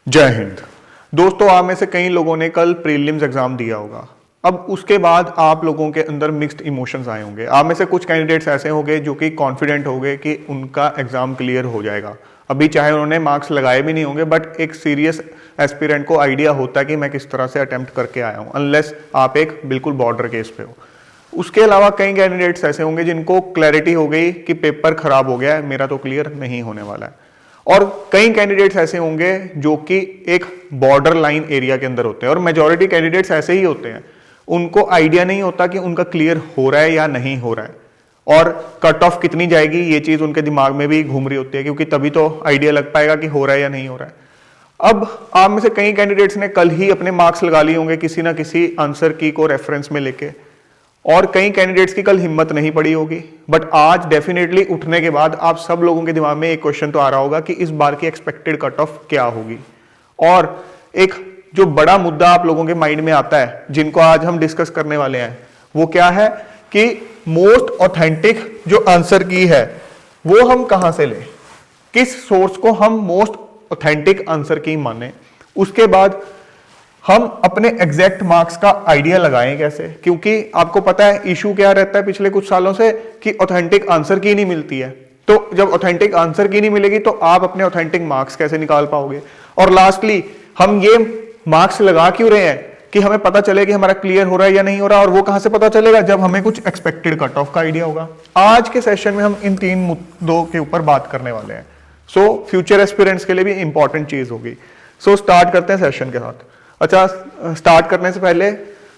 जय हिंद। दोस्तों, आप में से कई लोगों ने कल प्रीलिम्स एग्जाम दिया होगा। अब उसके बाद आप लोगों के अंदर मिक्स्ड इमोशंस आए होंगे। आप में से कुछ कैंडिडेट्स ऐसे होंगे जो कि कॉन्फिडेंट हो गए कि उनका एग्जाम क्लियर हो जाएगा। अभी चाहे उन्होंने मार्क्स लगाए भी नहीं होंगे, बट एक सीरियस एस्पिरेंट को आइडिया होता है कि मैं किस तरह से अटेम्प्ट करके आया हूँ, अनलेस आप एक बिल्कुल बॉर्डर केस पे हो। उसके अलावा कई कैंडिडेट्स ऐसे होंगे जिनको क्लैरिटी हो गई कि पेपर खराब हो गया है, मेरा तो क्लियर नहीं होने वाला है। और कई कैंडिडेट्स ऐसे होंगे जो कि एक बॉर्डर लाइन एरिया के अंदर होते हैं, और मेजॉरिटी कैंडिडेट्स ऐसे ही होते हैं। उनको आइडिया नहीं होता कि उनका क्लियर हो रहा है या नहीं हो रहा है, और कट ऑफ कितनी जाएगी ये चीज उनके दिमाग में भी घूम रही होती है, क्योंकि तभी तो आइडिया लग पाएगा कि हो रहा है या नहीं हो रहा है। अब आप में से कई कैंडिडेट्स ने कल ही अपने मार्क्स लगा लिए होंगे किसी ना किसी आंसर की को रेफरेंस में लेके, और कई कैंडिडेट्स की कल हिम्मत नहीं पड़ी होगी। बट आज डेफिनेटली उठने के बाद आप सब लोगों के दिमाग में एक क्वेश्चन तो आ रहा होगा कि इस बार की एक्सपेक्टेड कट ऑफ क्या होगी। और एक जो बड़ा मुद्दा आप लोगों के माइंड में आता है, जिनको आज हम डिस्कस करने वाले हैं, वो क्या है कि मोस्ट ऑथेंटिक जो आंसर की है वो हम कहां से लें, किस सोर्स को हम मोस्ट ऑथेंटिक आंसर की माने। उसके बाद हम अपने एग्जैक्ट मार्क्स का आइडिया लगाएं कैसे, क्योंकि आपको पता है इशू क्या रहता है पिछले कुछ सालों से कि ऑथेंटिक आंसर की नहीं मिलती है। तो जब ऑथेंटिक आंसर की नहीं मिलेगी तो आप अपने ऑथेंटिक मार्क्स कैसे निकाल पाओगे। और लास्टली हम ये मार्क्स लगा क्यों रहे हैं कि हमें पता चले कि हमारा क्लियर हो रहा है या नहीं हो रहा, और वो कहां से पता चलेगा, जब हमें कुछ एक्सपेक्टेड कट ऑफ का आइडिया होगा। आज के सेशन में हम इन 3 मुद्दों के ऊपर बात करने वाले हैं। सो फ्यूचर एस्पिरेंट्स के लिए भी इंपॉर्टेंट चीज होगी। सो स्टार्ट करते हैं सेशन के साथ। अच्छा, स्टार्ट करने से पहले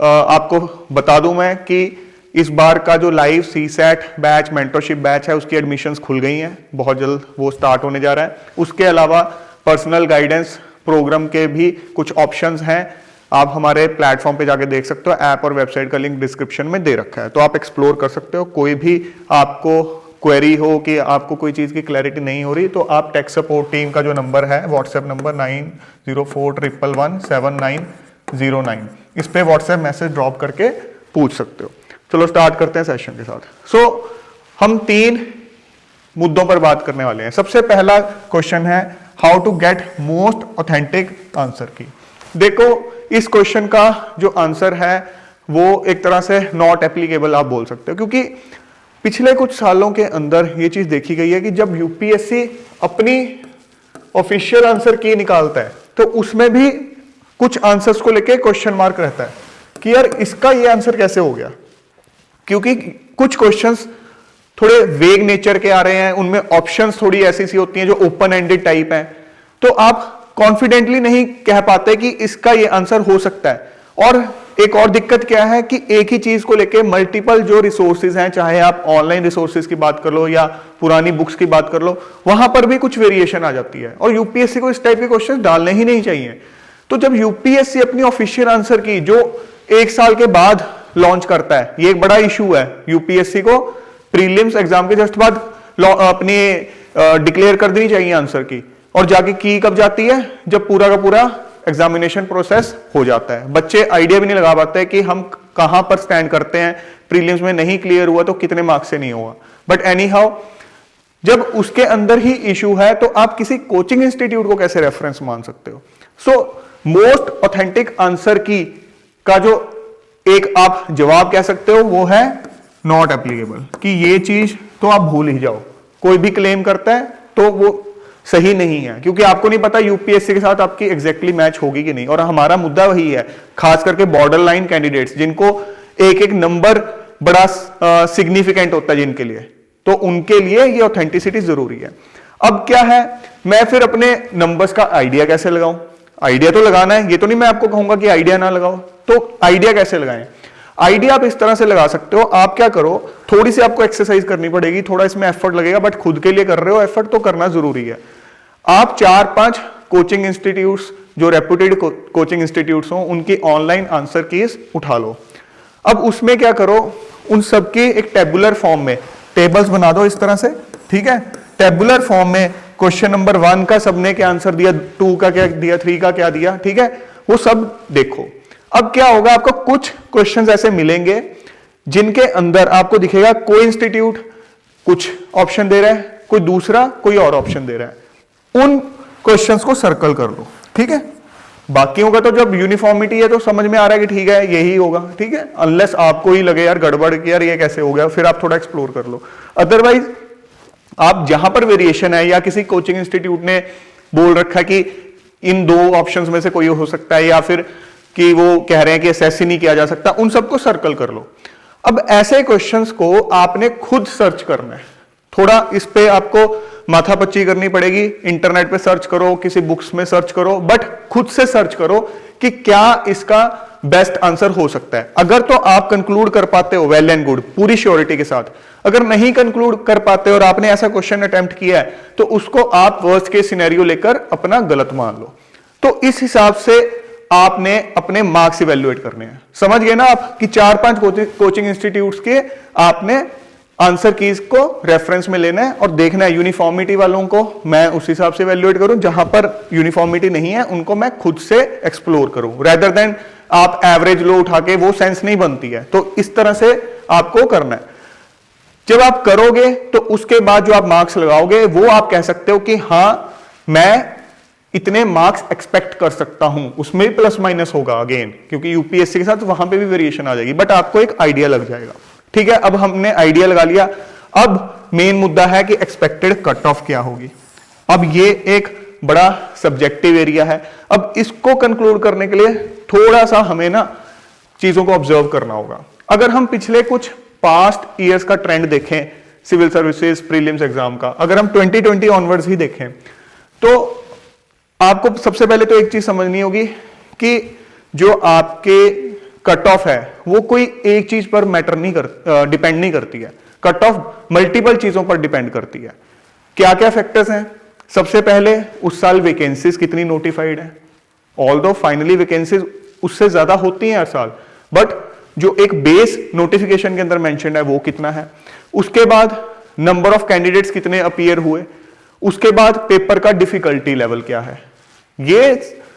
आपको बता दूं मैं कि इस बार का जो live CSAT batch, mentorship batch है, उसकी एडमिशंस खुल गई हैं, बहुत जल्द वो स्टार्ट होने जा रहा है। उसके अलावा पर्सनल गाइडेंस प्रोग्राम के भी कुछ ऑप्शंस हैं, आप हमारे प्लेटफॉर्म पे जाके देख सकते हो। ऐप और वेबसाइट का लिंक डिस्क्रिप्शन में दे रखा है, तो आप एक्सप्लोर कर सकते हो। कोई भी आपको क्वेरी हो कि आपको कोई चीज़ की क्लैरिटी नहीं हो रही, तो आप टेक सपोर्ट टीम का जो नंबर है, व्हाट्सएप नंबर 9041117909, इस पे व्हाट्सएप मैसेज ड्रॉप करके पूछ सकते हो। चलो स्टार्ट करते हैं सेशन के साथ। सो हम 3 मुद्दों पर बात करने वाले हैं। सबसे पहला क्वेश्चन है how to get most authentic answer की। देखो, इस क्वेश्चन का जो आंसर है वो एक तरह से नॉट एप्लीकेबल आप बोल सकते हो, क्योंकि पिछले कुछ सालों के अंदर ये चीज देखी गई है कि जब यूपीएससी अपनी ऑफिशियल आंसर की निकालता है तो उसमें भी कुछ आंसर्स को लेके क्वेश्चन मार्क रहता है कि यार इसका ये आंसर कैसे हो गया, क्योंकि कुछ क्वेश्चंस थोड़े वेग नेचर के आ रहे हैं, उनमें ऑप्शंस थोड़ी ऐसी सी होती हैं जो ओपन एंडेड टाइप हैं, तो आप कॉन्फिडेंटली नहीं कह पाते कि इसका ये आंसर हो सकता है। और एक और दिक्कत क्या है कि एक ही चीज को लेके मल्टीपल जो रिसोर्सेज हैं, चाहे आप ऑनलाइन रिसोर्सेज की बात कर लो या पुरानी बुक्स की बात कर लो, वहां पर भी कुछ वेरिएशन आ जाती है, और यूपीएससी को इस टाइप के क्वेश्चन डालने ही नहीं चाहिए। तो जब यूपीएससी अपनी ऑफिशियल आंसर की जो 1 साल के बाद लॉन्च करता है, ये एक बड़ा इशू है यूपीएससी को प्रीलिम्स एग्जाम के जस्ट बाद अपनी डिक्लेयर कर देनी चाहिए आंसर की, और जाके की कब जाती है, जब पूरा का पूरा एग्जामिनेशन प्रोसेस हो जाता है। बच्चे आइडिया भी नहीं लगा पाते कि हम कहां पर स्टैंड करते हैं, प्रीलिम्स में नहीं क्लियर हुआ तो कितने मार्क्स से नहीं हुआ। बट एनी हाउ, जब उसके अंदर ही इशू है तो आप किसी कोचिंग इंस्टीट्यूट को कैसे रेफरेंस मान सकते हो। सो मोस्ट ऑथेंटिक आंसर की का जो एक आप जवाब कह सकते हो वो है नॉट एप्लीकेबल, कि ये चीज तो आप भूल ही जाओ। कोई भी क्लेम करता है तो वो सही नहीं है, क्योंकि आपको नहीं पता यूपीएससी के साथ आपकी एग्जैक्टली मैच होगी कि नहीं। और हमारा मुद्दा वही है, खास करके बॉर्डर लाइन कैंडिडेट्स जिनको एक एक नंबर बड़ा सिग्निफिकेंट होता है जिनके लिए, तो उनके लिए ये ऑथेंटिसिटी जरूरी है। अब क्या है, मैं फिर अपने नंबर्स का आइडिया कैसे लगाऊं। आइडिया तो लगाना है, ये तो नहीं मैं आपको कहूंगा कि आइडिया ना लगाओ। तो आइडिया कैसे लगाएं, आइडिया आप इस तरह से लगा सकते हो। आप क्या करो, थोड़ी सी आपको एक्सरसाइज करनी पड़ेगी, थोड़ा इसमें एफर्ट लगेगा, बट खुद के लिए कर रहे हो, एफर्ट तो करना जरूरी है। आप 4-5 कोचिंग इंस्टीट्यूट्स जो रेप्यूटेड कोचिंग इंस्टीट्यूट्स हो उनकी ऑनलाइन आंसर कीज उठा लो। अब उसमें क्या करो, उन सबके एक टेबुलर फॉर्म में टेबल्स बना दो इस तरह से, ठीक है। टेबुलर फॉर्म में क्वेश्चन नंबर 1 का सबने क्या आंसर दिया, 2 का क्या दिया, 3 का क्या दिया, ठीक है, वो सब देखो। अब क्या होगा, आपको कुछ क्वेश्चंस ऐसे मिलेंगे जिनके अंदर आपको दिखेगा कोई इंस्टीट्यूट कुछ ऑप्शन दे रहा है, कोई दूसरा कोई और ऑप्शन दे रहा है। उन क्वेश्चंस को सर्कल कर लो, ठीक है। बाकियों का तो जब यूनिफॉर्मिटी है तो समझ में आ रहा है कि ठीक है यही होगा, ठीक है, अनलेस आपको ही लगे यार गड़बड़ कि यार ये कैसे हो गया, फिर आप थोड़ा एक्सप्लोर कर लो। अदरवाइज आप जहां पर वेरिएशन है या किसी कोचिंग इंस्टीट्यूट ने बोल रखा है कि इन दो ऑप्शंस में से कोई हो सकता है, या फिर कि वो कह रहे हैं कि असेस ही नहीं किया जा सकता, उन सबको सर्कल कर लो। अब ऐसे क्वेश्चंस को आपने खुद सर्च करना है, थोड़ा इस पे आपको माथापच्ची करनी पड़ेगी, इंटरनेट पे सर्च करो, किसी बुक्स में सर्च करो, बट खुद से सर्च करो कि क्या इसका बेस्ट आंसर हो सकता है। अगर तो आप कंक्लूड कर पाते हो वेल एंड गुड, पूरी श्योरिटी के साथ। अगर नहीं कंक्लूड कर पाते और आपने ऐसा क्वेश्चन अटेम्प्ट किया है तो उसको आप वर्स्ट केस सिनेरियो लेकर अपना गलत मान लो। तो इस हिसाब से आपने अपने मार्क्स इवेल्युएट करने हैं। समझ गए ना आप कि 4-5 कोचिंग इंस्टीट्यूट्स के आपने आंसर कीज को रेफरेंस में लेना है और देखना है यूनिफॉर्मिटी वालों को मैं उस हिसाब से इवेल्युएट करूं, जहां पर यूनिफॉर्मिटी नहीं है उनको मैं खुद से एक्सप्लोर करूं, रेदर देन आप एवरेज लो उठा के, वो सेंस नहीं बनती है। तो इस तरह से आपको करना है। जब आप करोगे तो उसके बाद जो आप मार्क्स लगाओगे वो आप कह सकते हो कि हां मैं इतने मार्क्स एक्सपेक्ट कर सकता हूं, उसमें भी प्लस माइनस होगा अगेन, क्योंकि यूपीएससी के साथ वहां पे भी वेरिएशन आ जाएगी, बट आपको एक आइडिया लग जाएगा। ठीक है, अब हमने आइडिया लगा लिया। अब मेन मुद्दा है कि एक्सपेक्टेड कट ऑफ क्या होगी। अब ये एक बड़ा सब्जेक्टिव एरिया है। अब इसको कंक्लूड करने के लिए थोड़ा सा हमें ना चीजों को ऑब्जर्व करना होगा। अगर हम पिछले कुछ पास्ट ईयर्स का ट्रेंड देखें सिविल सर्विसेज प्रीलिम्स एग्जाम का, अगर हम 2020 ऑनवर्ड्स ही देखें तो आपको सबसे पहले तो एक चीज समझनी होगी कि जो आपके कट ऑफ है वो कोई एक चीज पर मैटर नहीं डिपेंड नहीं करती है। कट ऑफ मल्टीपल चीजों पर डिपेंड करती है। क्या क्या फैक्टर्स हैं? सबसे पहले उस साल वैकेंसीज कितनी नोटिफाइड है। ऑल्दो फाइनली वैकेंसीज उससे ज्यादा होती हैं हर साल, बट जो एक बेस नोटिफिकेशन के अंदर मेंशन है वो कितना है। उसके बाद नंबर ऑफ कैंडिडेट्स कितने अपीयर हुए। उसके बाद पेपर का डिफिकल्टी लेवल क्या है। ये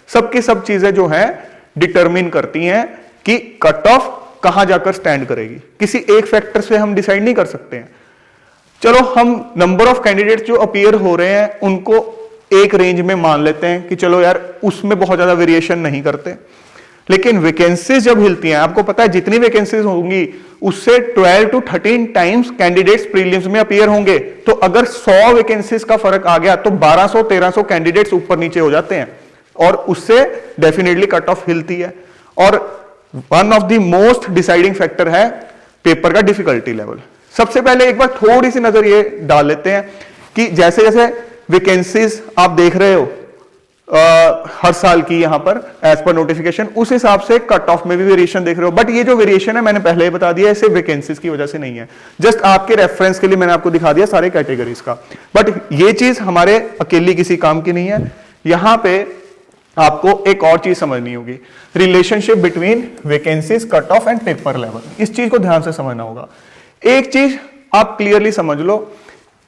सब की सब चीजें जो हैं डिटरमिन करती हैं कि कट ऑफ कहां जाकर स्टैंड करेगी। किसी एक फैक्टर से हम डिसाइड नहीं कर सकते हैं। चलो हम नंबर ऑफ कैंडिडेट्स जो अपीयर हो रहे हैं उनको एक रेंज में मान लेते हैं कि चलो यार उसमें बहुत ज्यादा वेरिएशन नहीं करते, लेकिन वैकेंसीज जब हिलती हैं, आपको पता है जितनी वैकेंसीज होंगी उससे 12 to 13 टाइम्स कैंडिडेट्स प्रीलिम्स में अपीयर होंगे। तो अगर 100 वैकेंसीज का फर्क आ गया तो 1200-1300 कैंडिडेट्स ऊपर नीचे हो जाते हैं और उससे डेफिनेटली कट ऑफ हिलती है। और one of the most deciding factor है पेपर का डिफिकल्टी लेवल। सबसे पहले एक बार थोड़ी सी नजर ये डाल लेते हैं कि जैसे जैसे वैकेंसीज आप देख रहे हो हर साल की यहां पर एज पर नोटिफिकेशन, उस हिसाब से कट ऑफ में भी वेरिएशन देख रहे हो। बट ये जो वेरिएशन है मैंने पहले ही बता दिया इसे वैकेंसीज की वजह से नहीं है, जस्ट आपके रेफरेंस के लिए मैंने आपको दिखा दिया सारे कैटेगरीज का। बट ये चीज हमारे अकेली किसी काम की नहीं है। यहां पे आपको एक और चीज समझनी होगी, relationship between vacancies, cut off and paper level. इस चीज को ध्यान से समझना होगा। एक चीज आप क्लियरली समझ लो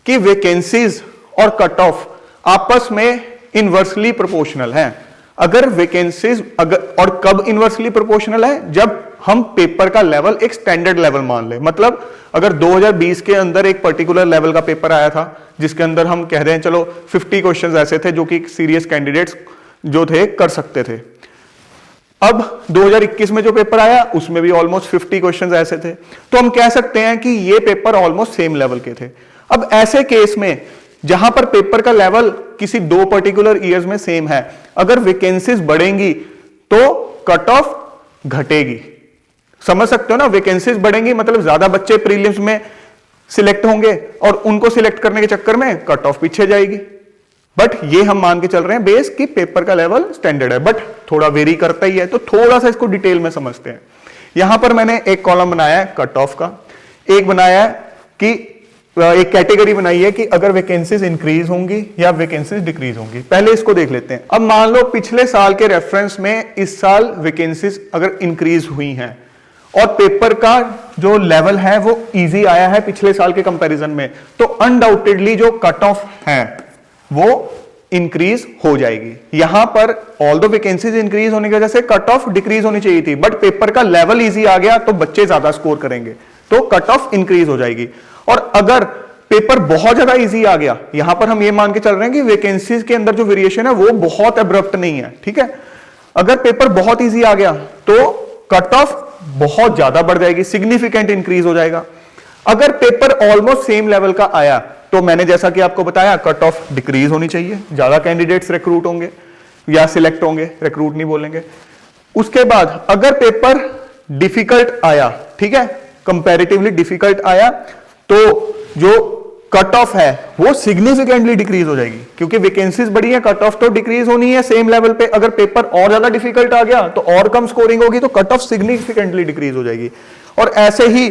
कि वैकेंसीज और कट ऑफ आपस में इनवर्सली प्रोपोर्शनल है। अगर वैकेंसीज और कब इनवर्सली प्रोपोर्शनल है, जब हम पेपर का लेवल एक स्टैंडर्ड लेवल मान ले। मतलब अगर 2020 के अंदर एक पर्टिकुलर लेवल का पेपर आया था जिसके अंदर हम कह रहे हैं चलो 50 क्वेश्चंस ऐसे थे जो कि सीरियस कैंडिडेट्स जो थे कर सकते थे। अब 2021 में जो पेपर आया उसमें भी ऑलमोस्ट 50 क्वेश्चंस ऐसे थे, तो हम कह सकते हैं कि ये पेपर ऑलमोस्ट सेम लेवल के थे। अब ऐसे केस में जहां पर पेपर का लेवल किसी दो पर्टिकुलर ईयर्स में सेम है, अगर वैकेंसीज बढ़ेंगी तो कट ऑफ घटेगी। समझ सकते हो ना, वैकेंसीज बढ़ेंगी मतलब ज्यादा बच्चे प्रीलिम्स में सिलेक्ट होंगे और उनको सिलेक्ट करने के चक्कर में कट ऑफ पीछे जाएगी। बट ये हम मान के चल रहे हैं बेस कि पेपर का लेवल स्टैंडर्ड है, बट थोड़ा वेरी करता ही है। तो थोड़ा सा इसको डिटेल में समझते हैं। यहां पर मैंने एक कॉलम बनाया है कट ऑफ का, एक बनाया है कि एक कैटेगरी बनाई है कि अगर वैकेंसीज इंक्रीज होंगी या वैकेंसीज डिक्रीज होंगी। पहले इसको देख लेते हैं। अब मान लो पिछले साल के रेफरेंस में इस साल वैकेंसीज अगर इंक्रीज हुई हैं और पेपर का जो लेवल है वो इजी आया है पिछले साल के कंपैरिजन में, तो अनडाउटेडली जो कट ऑफ है वो इंक्रीज हो जाएगी। यहां पर ऑल्दो वैकेंसीज इंक्रीज होने की वजह से कट ऑफ डिक्रीज होनी चाहिए थी, बट पेपर का लेवल इजी आ गया तो बच्चे ज्यादा स्कोर करेंगे तो कट ऑफ इंक्रीज हो जाएगी। और अगर पेपर बहुत ज्यादा इजी आ गया, यहां पर हम ये मान के चल रहे हैं कि वैकेंसीज के अंदर जो वेरिएशन है वो बहुत एब्रप्ट नहीं है, ठीक है। अगर पेपर बहुत इजी आ गया तो कट ऑफ बहुत ज्यादा बढ़ जाएगी, सिग्निफिकेंट इंक्रीज हो जाएगा। अगर पेपर ऑलमोस्ट सेम लेवल का आया तो मैंने जैसा कि आपको बताया कट ऑफ डिक्रीज होनी चाहिए, ज्यादा कैंडिडेट्स रिक्रूट होंगे या सिलेक्ट होंगे, रिक्रूट नहीं बोलेंगे। उसके बाद अगर पेपर डिफिकल्ट आया, ठीक है, कंपैरेटिवली डिफिकल्ट आया, तो जो कट ऑफ है वो सिग्निफिकेंटली डिक्रीज हो जाएगी, क्योंकि वैकेंसीज बढ़ी है, कट ऑफ तो डिक्रीज होनी है सेम लेवल पे। अगर पेपर और ज्यादा डिफिकल्ट आ गया तो और कम स्कोरिंग होगी, तो कट ऑफ सिग्निफिकेंटली डिक्रीज हो जाएगी। और ऐसे ही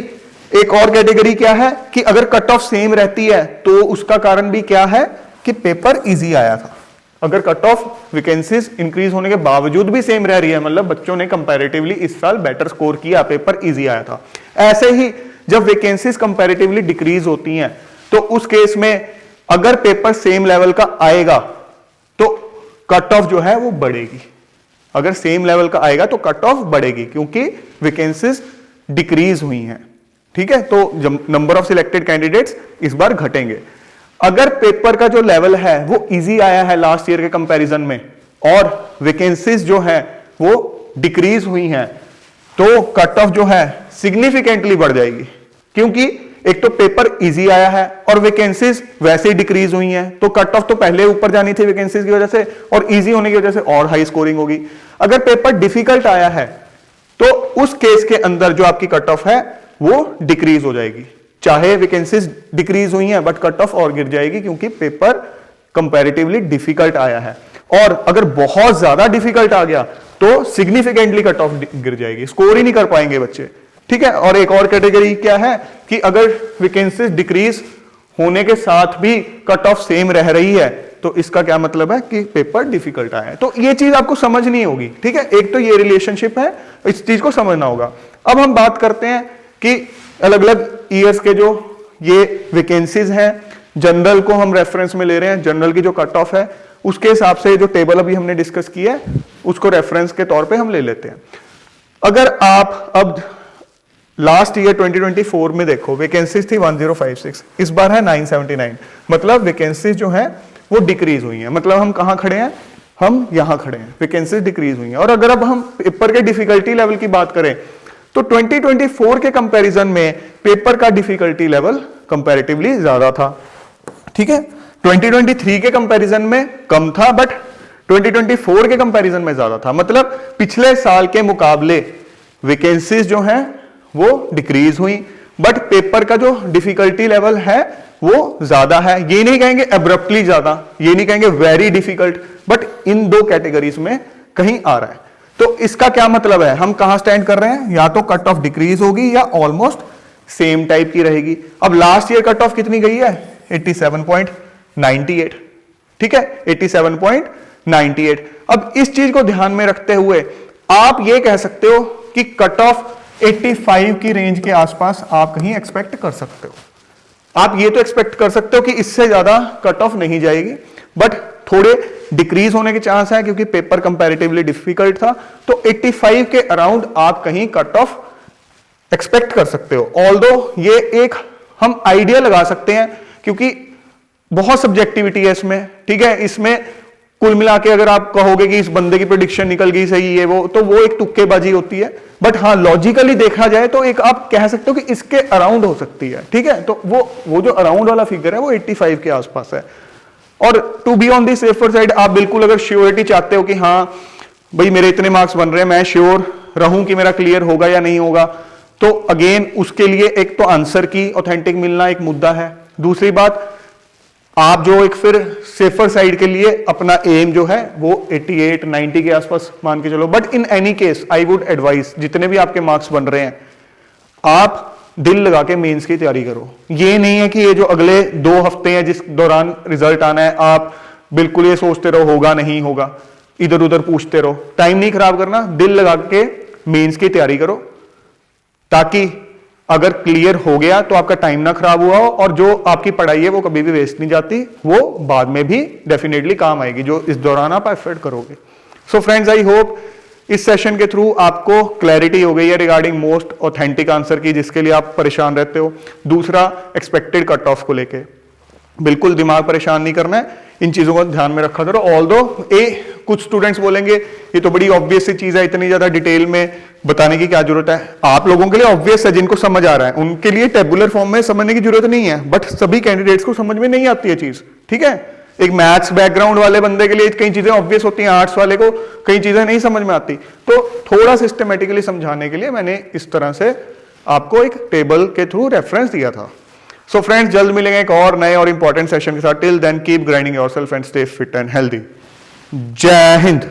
एक और कैटेगरी क्या है कि अगर कट ऑफ सेम रहती है तो उसका कारण भी क्या है कि पेपर इजी आया था। अगर कट ऑफ वैकेंसीज इंक्रीज होने के बावजूद भी सेम रह रही है, मतलब बच्चों ने कंपैरेटिवली इस साल बेटर स्कोर किया, पेपर इजी आया था। ऐसे ही जब वैकेंसीज कंपैरेटिवली डिक्रीज होती हैं तो उस केस में अगर पेपर सेम लेवल का आएगा तो कट ऑफ जो है वो बढ़ेगी। अगर सेम लेवल का आएगा तो कट ऑफ बढ़ेगी, क्योंकि वैकेंसीज डिक्रीज हुई हैं, ठीक है। तो नंबर ऑफ सिलेक्टेड कैंडिडेट्स इस बार घटेंगे। अगर पेपर का जो लेवल है वो इजी आया है लास्ट ईयर के कंपैरिजन में और वैकेंसीज जो है वो डिक्रीज हुई हैं, तो कट ऑफ जो है सिग्निफिकेंटली बढ़ जाएगी, क्योंकि एक तो पेपर इजी आया है और वैकेंसीज वैसे ही डिक्रीज हुई हैं, तो कट ऑफ तो पहले ऊपर जानी थी वैकेंसीज की वजह से, और इजी होने की वजह से और हाई स्कोरिंग होगी। अगर पेपर डिफिकल्ट आया है तो उस केस के अंदर जो आपकी कट ऑफ है वो डिक्रीज हो जाएगी, चाहे वैकेंसीज डिक्रीज हुई हैं बट कट ऑफ और गिर जाएगी, क्योंकि पेपर कंपैरेटिवली डिफिकल्ट आया है। और अगर बहुत ज्यादा डिफिकल्ट आ गया तो सिग्निफिकेंटली कट ऑफ गिर जाएगी, स्कोर ही नहीं कर पाएंगे बच्चे, ठीक है। और एक और कैटेगरी क्या है कि अगर वैकेंसीज डिक्रीज होने के साथ भी कट ऑफ सेम रह रही है तो इसका क्या मतलब है कि पेपर डिफिकल्ट आया है। तो ये चीज आपको समझनी होगी, ठीक है। एक तो ये रिलेशनशिप है, इस चीज को समझना होगा। अब हम बात करते हैं कि अलग अलग ईयर्स के जो ये वैकेंसीज हैं, जनरल को हम रेफरेंस में ले रहे हैं, जनरल की जो कट ऑफ है उसके हिसाब से जो टेबल अभी हमने डिस्कस की है उसको रेफरेंस के तौर पे हम ले लेते हैं। अगर आप अब लास्ट ईयर 2024 में देखो, वैकेंसीज थी 1056, इस बार है 979, मतलब वैकेंसीज जो है वो डिक्रीज हुई है। मतलब हम कहां खड़े हैं, हम यहां खड़े हैं, वैकेंसीज डिक्रीज हुई हैं। और अगर अब हम पेपर के डिफिकल्टी लेवल की बात करें तो 2024 के कंपैरिजन में पेपर का डिफिकल्टी लेवल कंपैरेटिवली ज्यादा था, ठीक है। 2023 के कंपैरिजन में कम था बट 2024 के कंपैरिजन में ज्यादा था। मतलब पिछले साल के मुकाबले वैकेंसीज जो हैं वो डिक्रीज हुई बट पेपर का जो डिफिकल्टी लेवल है वो ज्यादा है। ये नहीं कहेंगे एब्रप्टली ज्यादा, ये नहीं कहेंगे वेरी डिफिकल्ट, बट इन दो कैटेगरीज में कहीं आ रहा है। तो इसका क्या मतलब है, हम कहां स्टैंड कर रहे हैं, या तो कट ऑफ डिक्रीज होगी या ऑलमोस्ट सेम टाइप की रहेगी। अब लास्ट ईयर कट ऑफ कितनी गई है, 87.98, ठीक है, 87.98। अब इस चीज को ध्यान में रखते हुए आप ये कह सकते हो कि कट ऑफ 85 की रेंज के आसपास आप कहीं एक्सपेक्ट कर सकते हो। आप ये तो एक्सपेक्ट कर सकते हो कि इससे ज्यादा कट ऑफ नहीं जाएगी, बट थोड़े डिक्रीज होने के चांस है क्योंकि पेपर कंपैरेटिवली डिफिकल्ट था। तो 85 के अराउंड आप कहीं कट ऑफ एक्सपेक्ट कर सकते हो। ऑल्दो ये एक हम आइडिया लगा सकते हैं क्योंकि बहुत सब्जेक्टिविटी है इसमें, ठीक है। इसमें कुल मिला के अगर आप कहोगे कि इस बंदे की प्रेडिक्शन निकल गई सही है वो, तो वो एक तुक्केबाजी होती है। बट हाँ, लॉजिकली देखा जाए तो एक आप कह सकते हो कि इसके अराउंड हो सकती है, ठीक है। तो वो जो अराउंड वाला फिगर है वो 85 के आसपास है। और to be on the safer side, आप बिल्कुल अगर श्योरिटी चाहते हो कि हाँ भाई मेरे इतने मार्क्स बन रहे हैं, मैं श्योर रहूं कि मेरा क्लियर होगा या नहीं होगा, तो अगेन उसके लिए एक तो आंसर की ऑथेंटिक मिलना एक मुद्दा है। दूसरी बात, आप जो एक फिर सेफर साइड के लिए अपना एम जो है वो 88-90 के आसपास मान के चलो। But in any case I would advise, जितने भी आपके मार्क्स बन रहे हैं आप दिल लगा के मेंस की तैयारी करो। ये नहीं है कि ये जो अगले 2 हफ्ते हैं जिस दौरान रिजल्ट आना है आप बिल्कुल ये सोचते रहो होगा नहीं होगा, इधर उधर पूछते रहो, टाइम नहीं खराब करना। दिल लगा के मेंस की तैयारी करो ताकि अगर क्लियर हो गया तो आपका टाइम ना खराब हुआ हो, और जो आपकी पढ़ाई है वो कभी भी वेस्ट नहीं जाती, वो बाद में भी डेफिनेटली काम आएगी जो इस दौरान आप एफर्ट करोगे। सो फ्रेंड्स, आई होप इस सेशन के थ्रू आपको क्लैरिटी हो गई है रिगार्डिंग मोस्ट ऑथेंटिक आंसर की, जिसके लिए आप परेशान रहते हो। दूसरा, एक्सपेक्टेड कट ऑफ को लेके बिल्कुल दिमाग परेशान नहीं करना है, इन चीजों को ध्यान में रखा करो। ऑल्दो कुछ स्टूडेंट्स बोलेंगे ये तो बड़ी ऑब्वियस सी चीज है, इतनी ज्यादा डिटेल में बताने की क्या जरूरत है। आप लोगों के लिए ऑब्वियस है, जिनको समझ आ रहा है उनके लिए टेबुलर फॉर्म में समझने की जरूरत नहीं है, बट सभी कैंडिडेट्स को समझ में नहीं आती है चीज, ठीक है। एक मैथ्स बैकग्राउंड वाले बंदे के लिए कई चीजें ऑब्वियस होती हैं, आर्ट्स वाले को कई चीजें नहीं समझ में आती, तो थोड़ा सिस्टमेटिकली समझाने के लिए मैंने इस तरह से आपको एक टेबल के थ्रू रेफरेंस दिया था। सो फ्रेंड्स, जल्द मिलेंगे एक और नए और इंपॉर्टेंट सेशन के साथ। Till then keep grinding yourself and stay fit and healthy. जय हिंद।